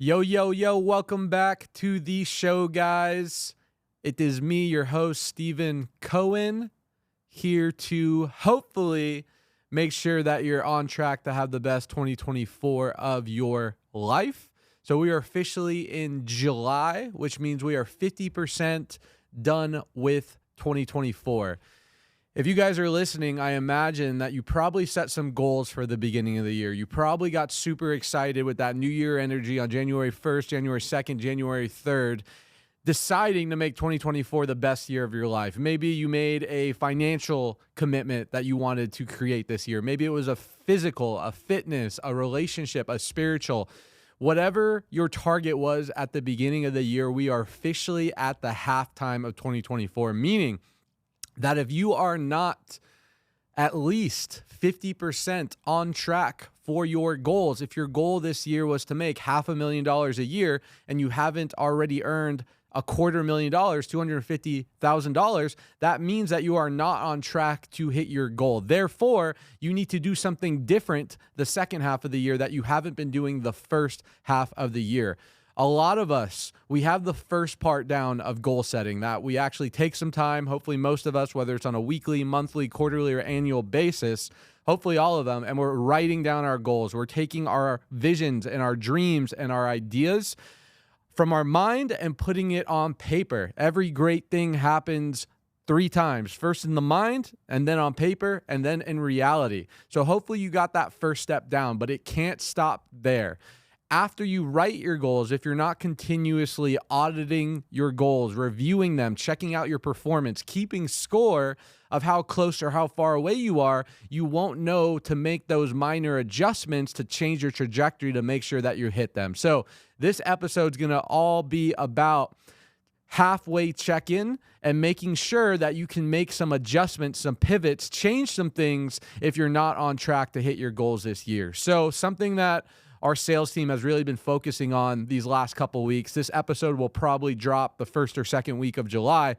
Yo, yo, yo, welcome back to the show, guys. It is me, your host, Stephen Cohen, here to hopefully make sure that you're on track to have the best 2024 of your life. So we are officially in July, which means we are 50% done with 2024. If you guys are listening, I imagine that you probably set some goals for the beginning of the year. You probably got super excited with that New Year energy on January 1st, January 2nd, January 3rd, deciding to make 2024 the best year of your life. Maybe you made a financial commitment that you wanted to create this year. Maybe it was a physical, a fitness, a relationship, a spiritual. Whatever your target was at the beginning of the year, we are officially at the halftime of 2024, meaning that if you are not at least 50% on track for your goals, if your goal this year was to make $500,000 a year and you haven't already earned $250,000, $250,000, that means that you are not on track to hit your goal. Therefore, you need to do something different the second half of the year that you haven't been doing the first half of the year. A lot of us, we have the first part down of goal setting, that we actually take some time, hopefully most of us, whether it's on a weekly, monthly, quarterly, or annual basis, hopefully all of them, and we're writing down our goals. We're taking our visions and our dreams and our ideas from our mind and putting it on paper. Every great thing happens 3 times, first in the mind, and then on paper, and then in reality. So hopefully you got that first step down, but it can't stop there. After you write your goals, if you're not continuously auditing your goals, reviewing them, checking out your performance, keeping score of how close or how far away you are, you won't know to make those minor adjustments to change your trajectory to make sure that you hit them. So this episode's going to all be about halfway check-in and making sure that you can make some adjustments, some pivots, change some things if you're not on track to hit your goals this year. So something that our sales team has really been focusing on these last couple weeks. This episode will probably drop the first or second week of July.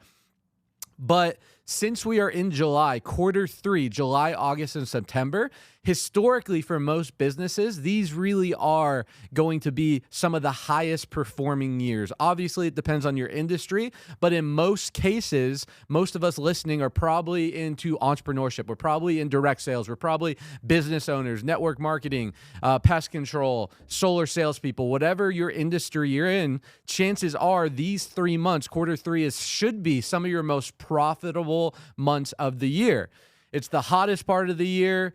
But since we are in July, quarter 3, July, August, and September, historically for most businesses, these really are going to be some of the highest performing years. Obviously, it depends on your industry, but in most cases, most of us listening are probably into entrepreneurship. We're probably in direct sales. We're probably business owners, network marketing, pest control, solar salespeople, whatever your industry you're in, chances are these 3 months, quarter 3 should be some of your most profitable months of the year. It's the hottest part of the year.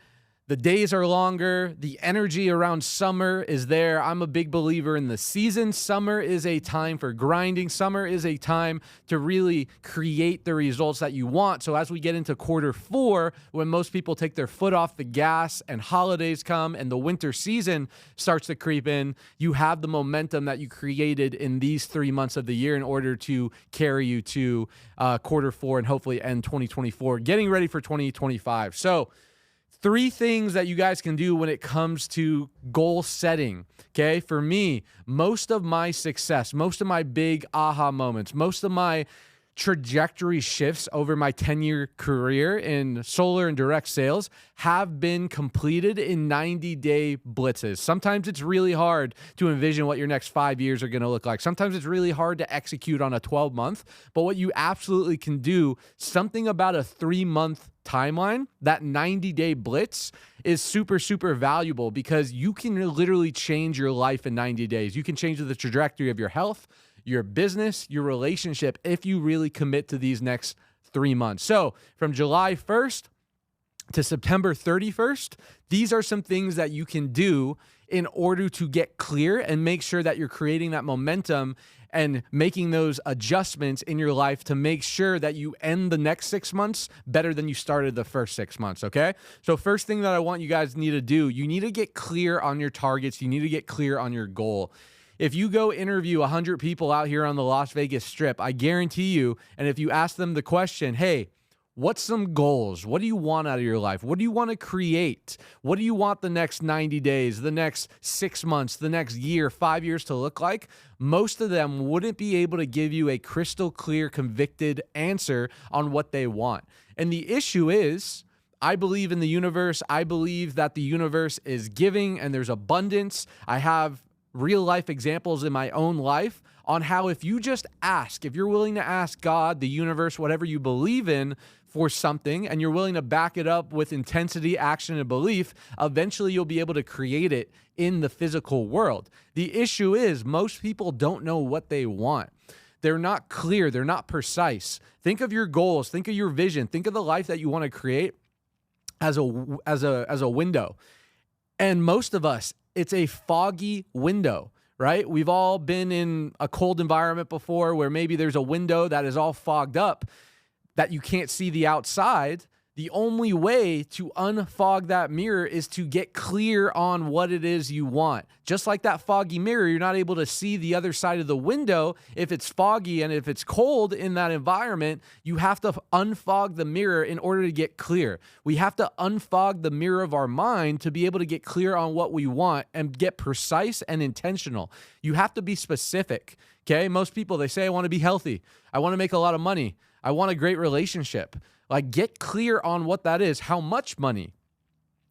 The days are longer. The energy around summer is there. I'm a big believer in the season. Summer is a time for grinding. Summer is a time to really create the results that you want. So as we get into quarter 4, when most people take their foot off the gas and holidays come and the winter season starts to creep in, you have the momentum that you created in these 3 months of the year in order to carry you to quarter 4 and hopefully end 2024, getting ready for 2025. So 3 things that you guys can do when it comes to goal setting, okay? For me, most of my success, most of my big aha moments, most of my trajectory shifts over my 10-year career in solar and direct sales have been completed in 90-day blitzes. Sometimes it's really hard to envision what your next 5 years are going to look like. Sometimes it's really hard to execute on a 12-month, but what you absolutely can do, something about a 3-month timeline, that 90-day blitz is super, super valuable because you can literally change your life in 90 days. You can change the trajectory of your health, your business, your relationship, if you really commit to these next 3 months. So from July 1st to September 31st, these are some things that you can do in order to get clear and make sure that you're creating that momentum and making those adjustments in your life to make sure that you end the next 6 months better than you started the first 6 months, okay? So first thing that I want you guys to need to do, you need to get clear on your targets. You need to get clear on your goal. If you go interview 100 people out here on the Las Vegas Strip, I guarantee you, and if you ask them the question, hey, what's some goals? What do you want out of your life? What do you want to create? What do you want the next 90 days, the next 6 months, the next year, 5 years to look like? Most of them wouldn't be able to give you a crystal clear, convicted answer on what they want. And the issue is, I believe in the universe. I believe that the universe is giving and there's abundance. I have real life examples in my own life on how if you just ask, if you're willing to ask God, the universe, whatever you believe in for something, and you're willing to back it up with intensity, action, and belief, eventually you'll be able to create it in the physical world. The issue is most people don't know what they want. They're not clear. They're not precise. Think of your goals. Think of your vision. Think of the life that you want to create as a window. And most of us, it's a foggy window, right? We've all been in a cold environment before where maybe there's a window that is all fogged up that you can't see the outside. The only way to unfog that mirror is to get clear on what it is you want. Just like that foggy mirror, you're not able to see the other side of the window if it's foggy and if it's cold in that environment. You have to unfog the mirror in order to get clear. We have to unfog the mirror of our mind to be able to get clear on what we want and get precise and intentional. You have to be specific, okay? Most people, they say, I want to be healthy. I want to make a lot of money. I want a great relationship. Like, get clear on what that is. How much money?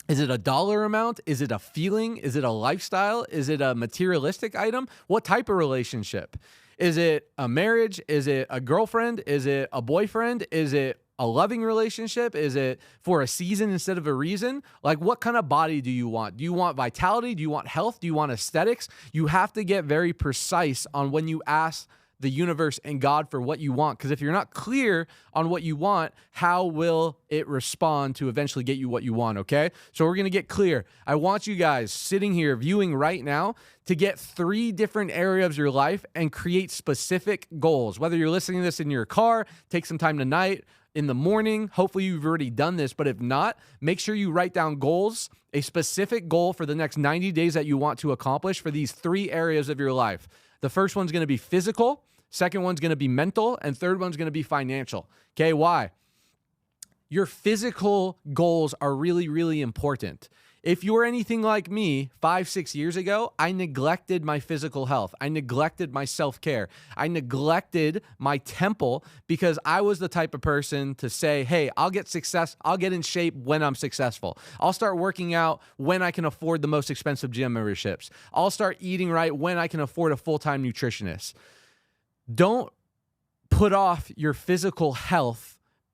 Is it a dollar amount? Is it a feeling? Is it a lifestyle? Is it a materialistic item? What type of relationship? Is it a marriage? Is it a girlfriend? Is it a boyfriend? Is it a loving relationship? Is it for a season instead of a reason? Like, what kind of body do you want? Do you want vitality? Do you want health? Do you want aesthetics? You have to get very precise on when you ask the universe and God for what you want. Because if you're not clear on what you want, how will it respond to eventually get you what you want, okay? So we're going to get clear. I want you guys sitting here viewing right now to get 3 different areas of your life and create specific goals. Whether you're listening to this in your car, take some time tonight, in the morning. Hopefully you've already done this, but if not, make sure you write down goals, a specific goal for the next 90 days that you want to accomplish for these 3 areas of your life. The first one's going to be physical, second one's going to be mental, and third one's going to be financial. Okay, why? Your physical goals are really, really important. If you're anything like me, 5-6 years ago, I neglected my physical health. I neglected my self-care. I neglected my temple because I was the type of person to say, hey, I'll get in shape when I'm successful. I'll start working out when I can afford the most expensive gym memberships. I'll start eating right when I can afford a full-time nutritionist. Don't put off your physical health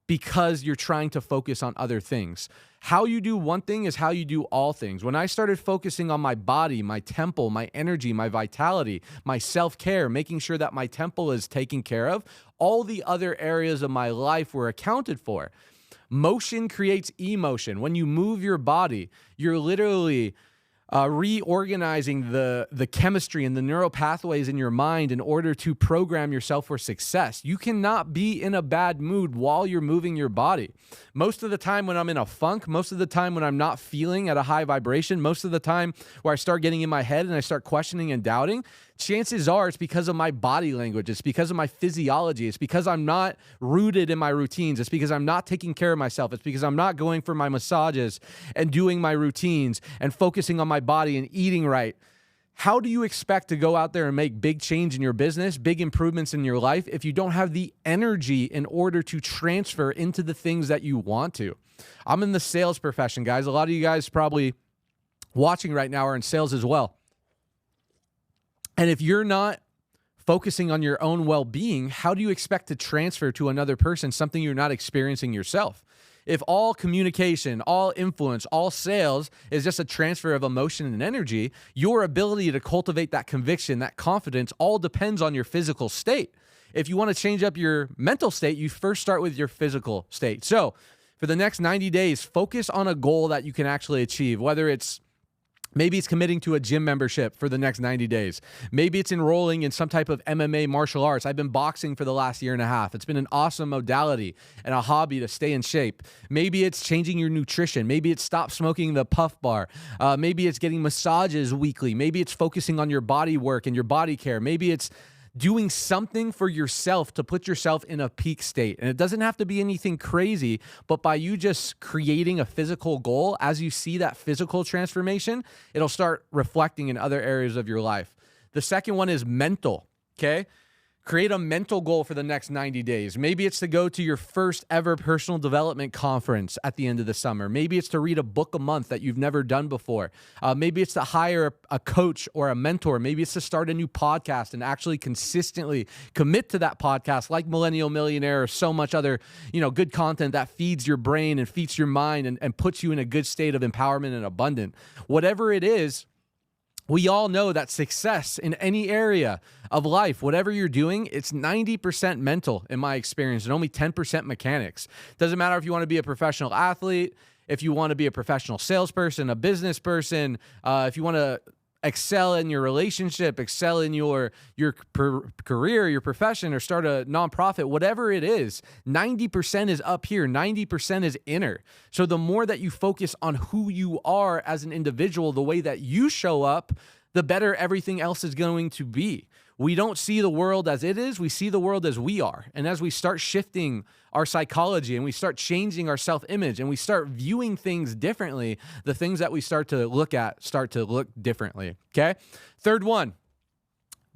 because you're trying to focus on other things. How you do one thing is how you do all things. When I started focusing on my body, my temple, my energy, my vitality, my self-care, making sure that my temple is taken care of, all the other areas of my life were accounted for. Motion creates emotion. When you move your body, you're literally reorganizing the chemistry and the neural pathways in your mind in order to program yourself for success. You cannot be in a bad mood while you're moving your body. Most of the time when I'm in a funk, most of the time when I'm not feeling at a high vibration, most of the time where I start getting in my head and I start questioning and doubting, chances are it's because of my body language. It's because of my physiology. It's because I'm not rooted in my routines. It's because I'm not taking care of myself. It's because I'm not going for my massages and doing my routines and focusing on my body and eating right. How do you expect to go out there and make big change in your business, big improvements in your life, if you don't have the energy in order to transfer into the things that you want to? I'm in the sales profession, guys. A lot of you guys probably watching right now are in sales as well. And if you're not focusing on your own well-being, how do you expect to transfer to another person something you're not experiencing yourself? If all communication, all influence, all sales is just a transfer of emotion and energy, your ability to cultivate that conviction, that confidence, all depends on your physical state. If you want to change up your mental state, you first start with your physical state. So for the next 90 days, focus on a goal that you can actually achieve, whether maybe it's committing to a gym membership for the next 90 days. Maybe it's enrolling in some type of MMA martial arts. I've been boxing for the last 1.5 years. It's been an awesome modality and a hobby to stay in shape. Maybe it's changing your nutrition. Maybe it's stop smoking the Puff Bar. Maybe it's getting massages weekly. Maybe it's focusing on your body work and your body care. Maybe it's doing something for yourself to put yourself in a peak state. And it doesn't have to be anything crazy, but by you just creating a physical goal, as you see that physical transformation, it'll start reflecting in other areas of your life. The second one is mental, okay? Create a mental goal for the next 90 days. Maybe it's to go to your first ever personal development conference at the end of the summer. Maybe it's to read a book a month that you've never done before. Maybe it's to hire a coach or a mentor. Maybe it's to start a new podcast and actually consistently commit to that podcast, like Millennial, Millionaire, or so much other, good content that feeds your brain and feeds your mind and puts you in a good state of empowerment and abundance. Whatever it is, we all know that success in any area of life, whatever you're doing, it's 90% mental in my experience and only 10% mechanics. Doesn't matter if you want to be a professional athlete, if you want to be a professional salesperson, a business person, if you want to excel in your relationship, excel in your career, your profession, or start a nonprofit, whatever it is, 90% is up here, 90% is inner. So the more that you focus on who you are as an individual, the way that you show up, the better everything else is going to be. We don't see the world as it is, we see the world as we are. And as we start shifting our psychology and we start changing our self-image and we start viewing things differently, the things that we start to look at start to look differently, okay? Third one,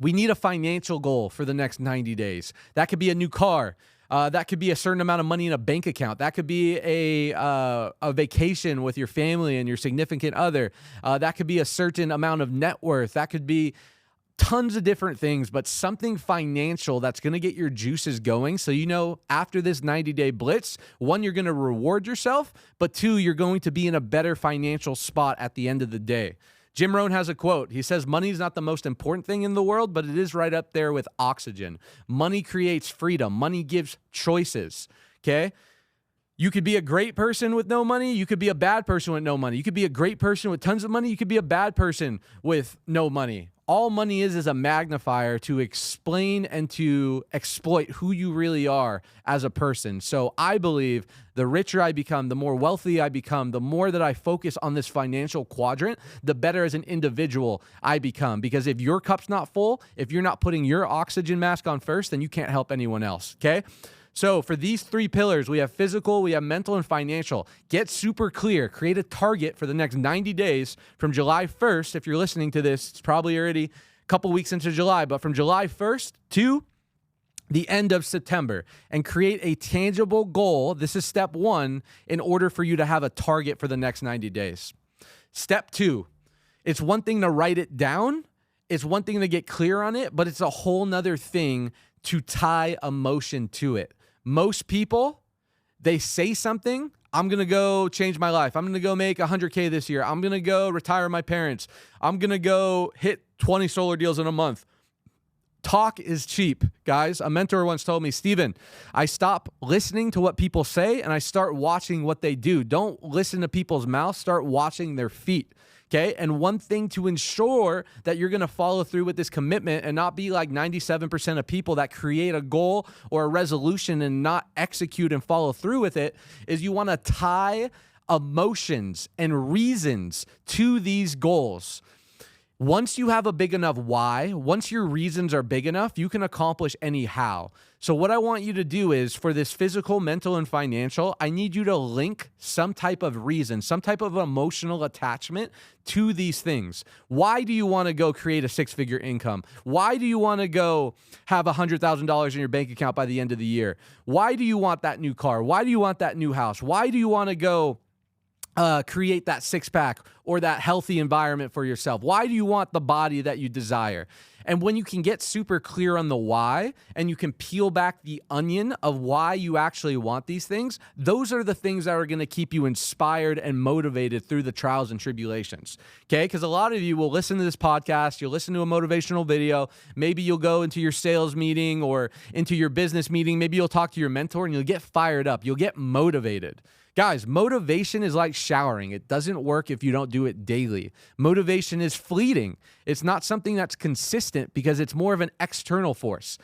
we need a financial goal for the next 90 days. That could be a new car. That could be a certain amount of money in a bank account. That could be a vacation with your family and your significant other. That could be a certain amount of net worth. That could be tons of different things, but something financial that's going to get your juices going. So, after this 90-day blitz, one, you're going to reward yourself, but two, you're going to be in a better financial spot at the end of the day. Jim Rohn has a quote. He says, money is not the most important thing in the world, but it is right up there with oxygen. Money creates freedom. Money gives choices, okay? You could be a great person with no money. You could be a bad person with no money. You could be a great person with tons of money. You could be a bad person with no money. All money is a magnifier to explain and to exploit who you really are as a person. So I believe the richer I become, the more wealthy I become, the more that I focus on this financial quadrant, the better as an individual I become. Because if your cup's not full, if you're not putting your oxygen mask on first, then you can't help anyone else, okay? So for these three pillars, we have physical, we have mental, and financial. Get super clear. Create a target for the next 90 days from July 1st. If you're listening to this, it's probably already a couple weeks into July, but from July 1st to the end of September, and create a tangible goal. This is step one in order for you to have a target for the next 90 days. Step two, it's one thing to write it down. It's one thing to get clear on it, but it's a whole nother thing to tie emotion to it. Most people, they say something, I'm going to go change my life. I'm going to go make 100K this year. I'm going to go retire my parents. I'm going to go hit 20 solar deals in a month. Talk is cheap, guys. A mentor once told me, Stephen, I stop listening to what people say and I start watching what they do. Don't listen to people's mouths, start watching their feet. Okay. And one thing to ensure that you're going to follow through with this commitment and not be like 97% of people that create a goal or a resolution and not execute and follow through with it is you want to tie emotions and reasons to these goals. Once you have a big enough why, once your reasons are big enough, you can accomplish any how. So what I want you to do is for this physical, mental, and financial, I need you to link some type of reason, some type of emotional attachment to these things. Why do you want to go create a six-figure income? Why do you want to go have $100,000 in your bank account by the end of the year? Why do you want that new car? Why do you want that new house? Why do you want to go create that six-pack or that healthy environment for yourself? Why do you want the body that you desire? And when you can get super clear on the why and you can peel back the onion of why you actually want these things, those are the things that are going to keep you inspired and motivated through the trials and tribulations, okay? Because a lot of you will listen to this podcast, you'll listen to a motivational video, maybe you'll go into your sales meeting or into your business meeting, maybe you'll talk to your mentor and you'll get fired up, you'll get motivated. Guys, motivation is like showering. It doesn't work if you don't do it daily. Motivation is fleeting. It's not something that's consistent because it's more of an external force.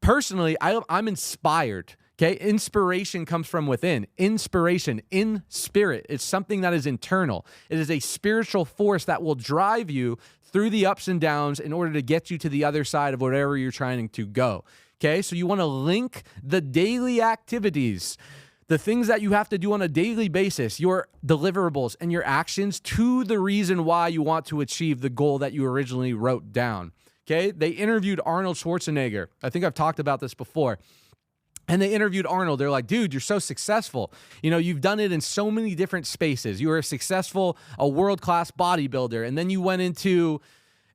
Personally, I'm inspired. Okay, inspiration comes from within. Inspiration, in spirit, it's something that is internal. It is a spiritual force that will drive you through the ups and downs in order to get you to the other side of whatever you're trying to go. Okay, so you want to link the daily activities, the things that you have to do on a daily basis, your deliverables and your actions to the reason why you want to achieve the goal that you originally wrote down. Okay. They interviewed Arnold Schwarzenegger. I think I've talked about this before. And they interviewed Arnold. They're like, dude, you're so successful. You know, you've done it in so many different spaces. You were a world-class bodybuilder. And then you went into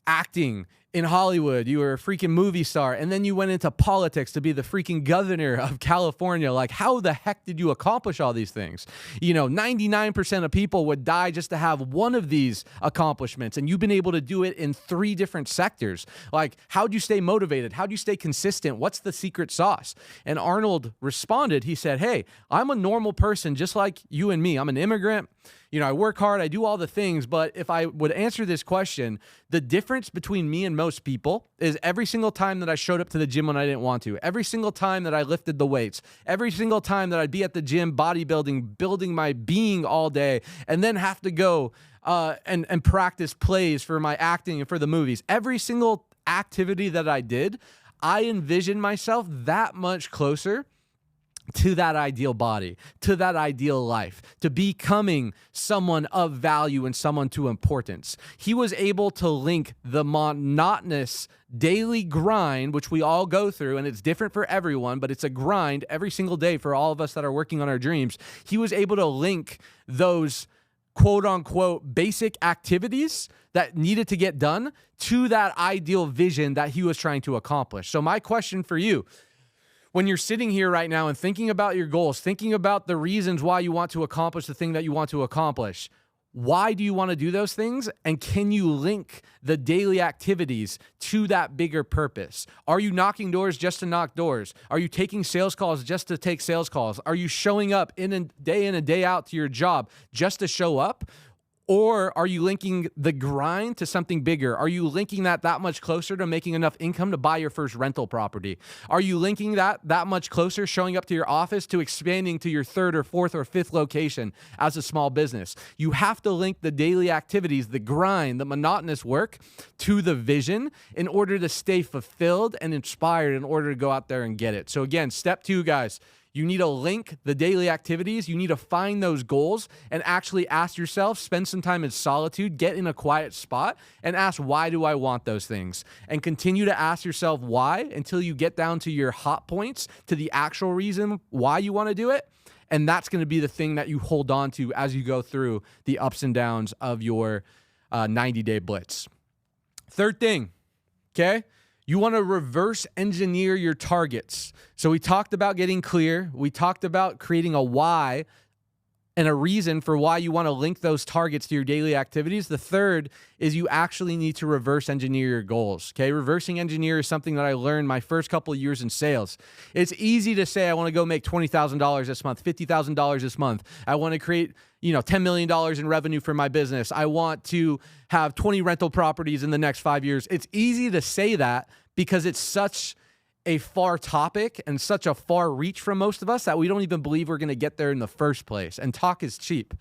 acting in Hollywood. You were a freaking movie star. And then you went into politics to be the freaking governor of California. Like, how the heck did you accomplish all these things? You know, 99% of people would die just to have one of these accomplishments. And you've been able to do it in 3 different sectors. Like, how'd you stay motivated? How'd you stay consistent? What's the secret sauce? And Arnold responded. He said, hey, I'm a normal person just like you and me. I'm an immigrant. You know, I work hard, I do all the things, but if I would answer this question, the difference between me and most people is every single time that I showed up to the gym when I didn't want to, every single time that I lifted the weights, every single time that I'd be at the gym bodybuilding, building my being all day, and then have to go and practice plays for my acting and for the movies. Every single activity that I did, I envisioned myself that much closer to that ideal body, to that ideal life, to becoming someone of value and someone to importance. He was able to link the monotonous daily grind, which we all go through, and it's different for everyone, but it's a grind every single day for all of us that are working on our dreams. He was able to link those quote unquote basic activities that needed to get done to that ideal vision that he was trying to accomplish. So my question for you, when you're sitting here right now and thinking about your goals, thinking about the reasons why you want to accomplish the thing that you want to accomplish, why do you want to do those things? And can you link the daily activities to that bigger purpose? Are you knocking doors just to knock doors? Are you taking sales calls just to take sales calls? Are you showing up in and day out to your job just to show up? Or are you linking the grind to something bigger? Are you linking that much closer to making enough income to buy your first rental property? Are you linking that much closer, showing up to your office, to expanding to your 3rd or 4th or 5th location as a small business? You have to link the daily activities, the grind, the monotonous work to the vision in order to stay fulfilled and inspired in order to go out there and get it. So again, step 2, guys. You need to link the daily activities. You need to find those goals and actually ask yourself, spend some time in solitude, get in a quiet spot and ask, why do I want those things? And continue to ask yourself why until you get down to your hot points, to the actual reason why you want to do it. And that's going to be the thing that you hold on to as you go through the ups and downs of your 90-day blitz. 3rd thing, okay? You want to reverse engineer your targets. So we talked about getting clear. We talked about creating a why and a reason for why you want to link those targets to your daily activities. The 3rd is you actually need to reverse engineer your goals. Okay, reversing engineer is something that I learned my first couple of years in sales. It's easy to say, I want to go make $20,000 this month, $50,000 this month. I want to create, $10 million in revenue for my business. I want to have 20 rental properties in the next 5 years. It's easy to say that because it's such a far topic and such a far reach from most of us that we don't even believe we're going to get there in the first place. And talk is cheap.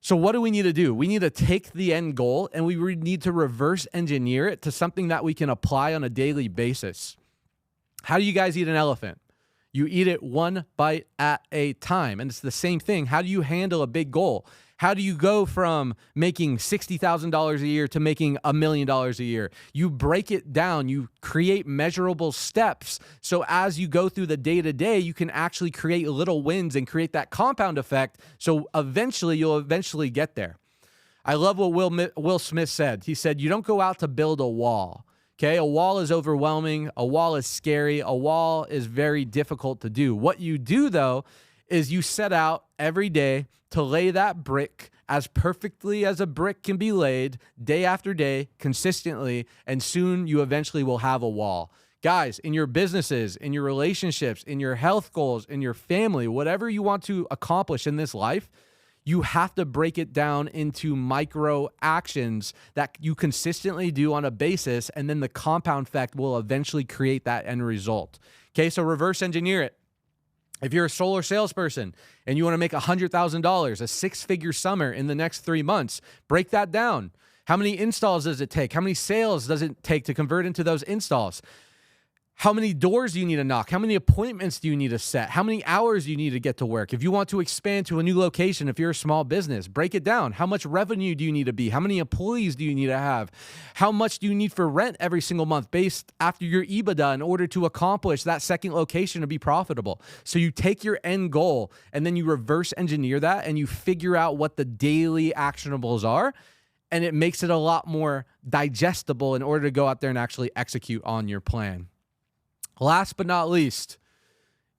So what do we need to do? We need to take the end goal and we need to reverse engineer it to something that we can apply on a daily basis. How do you guys eat an elephant? You eat it one bite at a time. And it's the same thing. How do you handle a big goal? How do you go from making $60,000 a year to making $1 million a year? You break it down. You create measurable steps. So as you go through the day-to-day, you can actually create little wins and create that compound effect. So you'll eventually get there. I love what Will Smith said. He said, you don't go out to build a wall. Okay, a wall is overwhelming. A wall is scary. A wall is very difficult to do. What you do, though, is you set out every day to lay that brick as perfectly as a brick can be laid, day after day, consistently, and soon you eventually will have a wall. Guys, in your businesses, in your relationships, in your health goals, in your family, whatever you want to accomplish in this life, you have to break it down into micro actions that you consistently do on a basis, and then the compound effect will eventually create that end result. Okay, so reverse engineer it. If you're a solar salesperson and you want to make $100,000, a 6-figure summer in the next 3 months, break that down. How many installs does it take? How many sales does it take to convert into those installs? How many doors do you need to knock? How many appointments do you need to set? How many hours do you need to get to work? If you want to expand to a new location, if you're a small business, break it down. How much revenue do you need to be? How many employees do you need to have? How much do you need for rent every single month based after your EBITDA in order to accomplish that second location to be profitable? So you take your end goal and then you reverse engineer that and you figure out what the daily actionables are. And it makes it a lot more digestible in order to go out there and actually execute on your plan. Last but not least,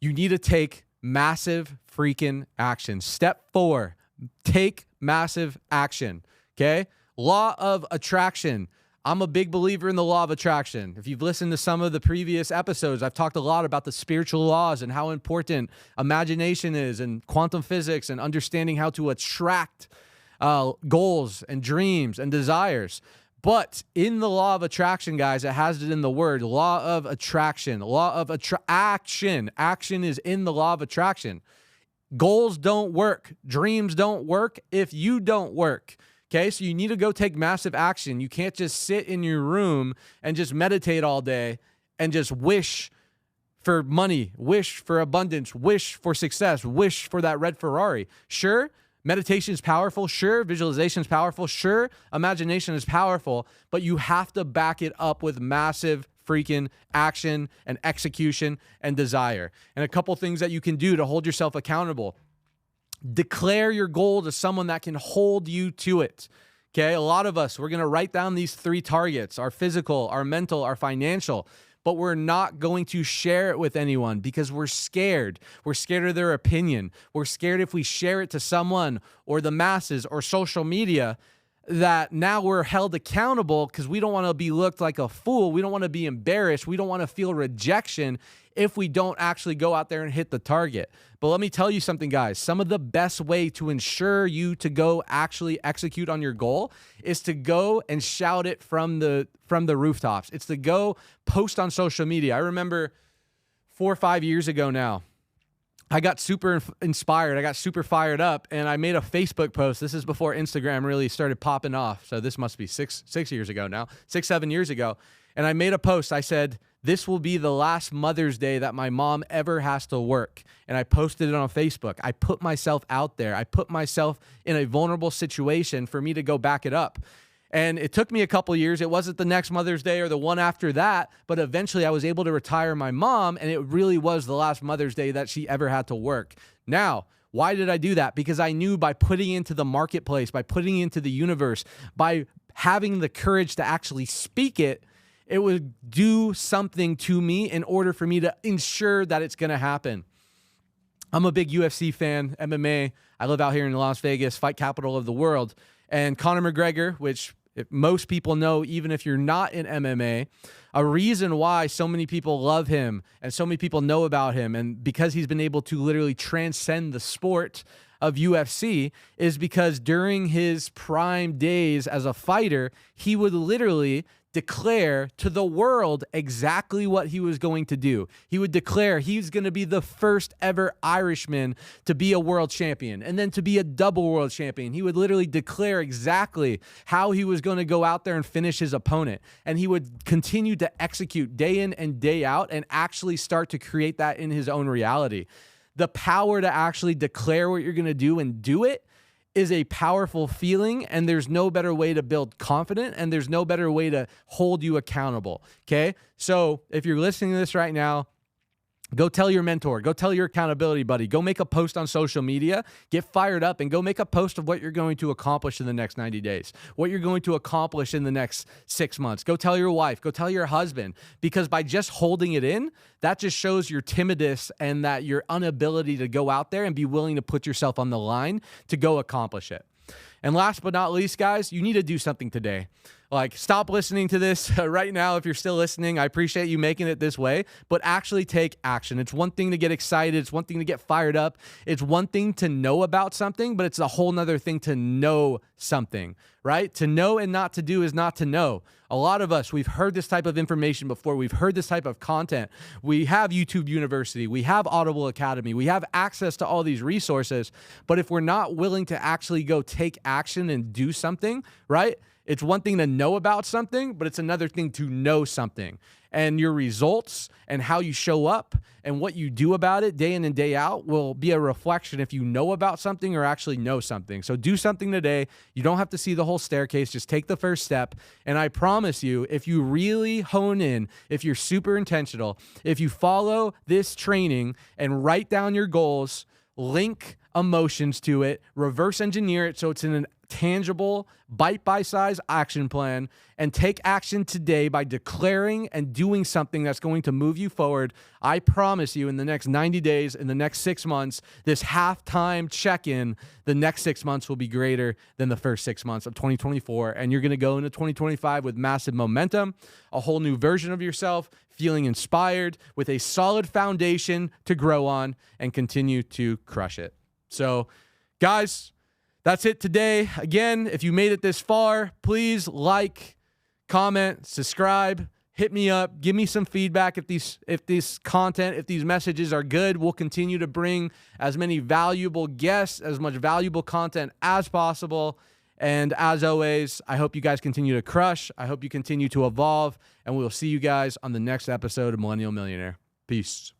you need to take massive freaking action. Step 4, take massive action. Okay? Law of attraction. I'm a big believer in the law of attraction. If you've listened to some of the previous episodes, I've talked a lot about the spiritual laws and how important imagination is and quantum physics and understanding how to attract goals and dreams and desires. But in the law of attraction, guys, it has it in the word, law of attraction, law of action. Action is in the law of attraction. Goals don't work. Dreams don't work if you don't work. Okay, so you need to go take massive action. You can't just sit in your room and just meditate all day and just wish for money, wish for abundance, wish for success, wish for that red Ferrari. Sure, meditation is powerful. Sure, visualization is powerful. Sure, imagination is powerful, but you have to back it up with massive freaking action and execution and desire. And a couple things that you can do to hold yourself accountable. Declare your goal to someone that can hold you to it. Okay, a lot of us, we're going to write down these 3 targets, our physical, our mental, our financial, but we're not going to share it with anyone because we're scared. We're scared of their opinion. We're scared if we share it to someone or the masses or social media that now we're held accountable because we don't want to be looked like a fool. We don't want to be embarrassed. We don't want to feel rejection if we don't actually go out there and hit the target. But let me tell you something, guys. Some of the best way to ensure you to go actually execute on your goal is to go and shout it from the rooftops. It's to go post on social media. I remember 4 or 5 years ago now, I got super inspired. I got super fired up, and I made a Facebook post. This is before Instagram really started popping off. So this must be 6 years ago now, 7 years ago. And I made a post. I said, this will be the last Mother's Day that my mom ever has to work. And I posted it on Facebook. I put myself out there. I put myself in a vulnerable situation for me to go back it up. And it took me a couple years. It wasn't the next Mother's Day or the one after that, but eventually I was able to retire my mom, and it really was the last Mother's Day that she ever had to work. Now, why did I do that? Because I knew by putting into the marketplace, by putting into the universe, by having the courage to actually speak it, it would do something to me in order for me to ensure that it's going to happen. I'm a big UFC fan, MMA. I live out here in Las Vegas, fight capital of the world. And Conor McGregor, which if most people know, even if you're not in MMA, a reason why so many people love him and so many people know about him, and because he's been able to literally transcend the sport of UFC, is because during his prime days as a fighter, he would literally declare to the world exactly what he was going to do. He would declare he's going to be the first ever Irishman to be a world champion and then to be a double world champion. He would literally declare exactly how he was going to go out there and finish his opponent. And he would continue to execute day in and day out and actually start to create that in his own reality. The power to actually declare what you're going to do and do it is a powerful feeling, and there's no better way to build confidence, and there's no better way to hold you accountable, okay? So if you're listening to this right now, go tell your mentor, go tell your accountability buddy, go make a post on social media, get fired up, and go make a post of what you're going to accomplish in the next 90 days, what you're going to accomplish in the next 6 months. Go tell your wife, go tell your husband, because by just holding it in, that just shows your timidness and that your inability to go out there and be willing to put yourself on the line to go accomplish it. And last but not least, guys, you need to do something today. Like, stop listening to this right now if you're still listening. I appreciate you making it this way, but actually take action. It's one thing to get excited. It's one thing to get fired up. It's one thing to know about something, but it's a whole nother thing to know something, right? To know and not to do is not to know. A lot of us, we've heard this type of information before. We've heard this type of content. We have YouTube University. We have Audible Academy. We have access to all these resources. But if we're not willing to actually go take action and do something, right? It's one thing to know about something, but it's another thing to know something. And your results and how you show up and what you do about it day in and day out will be a reflection if you know about something or actually know something. So do something today. You don't have to see the whole staircase. Just take the first step. And I promise you, if you really hone in, if you're super intentional, if you follow this training and write down your goals, link emotions to it, reverse engineer it so it's in a tangible, bite-by-size action plan, and take action today by declaring and doing something that's going to move you forward. I promise you, in the next 90 days, in the next 6 months, this halftime check-in, the next 6 months will be greater than the first 6 months of 2024, and you're going to go into 2025 with massive momentum, a whole new version of yourself, feeling inspired, with a solid foundation to grow on, and continue to crush it. So, guys, that's it today. Again, if you made it this far, please like, comment, subscribe, hit me up, give me some feedback if these content, if these messages are good. We'll continue to bring as many valuable guests, as much valuable content as possible. And as always, I hope you guys continue to crush. I hope you continue to evolve, and we'll see you guys on the next episode of Millennial Millionaire. Peace.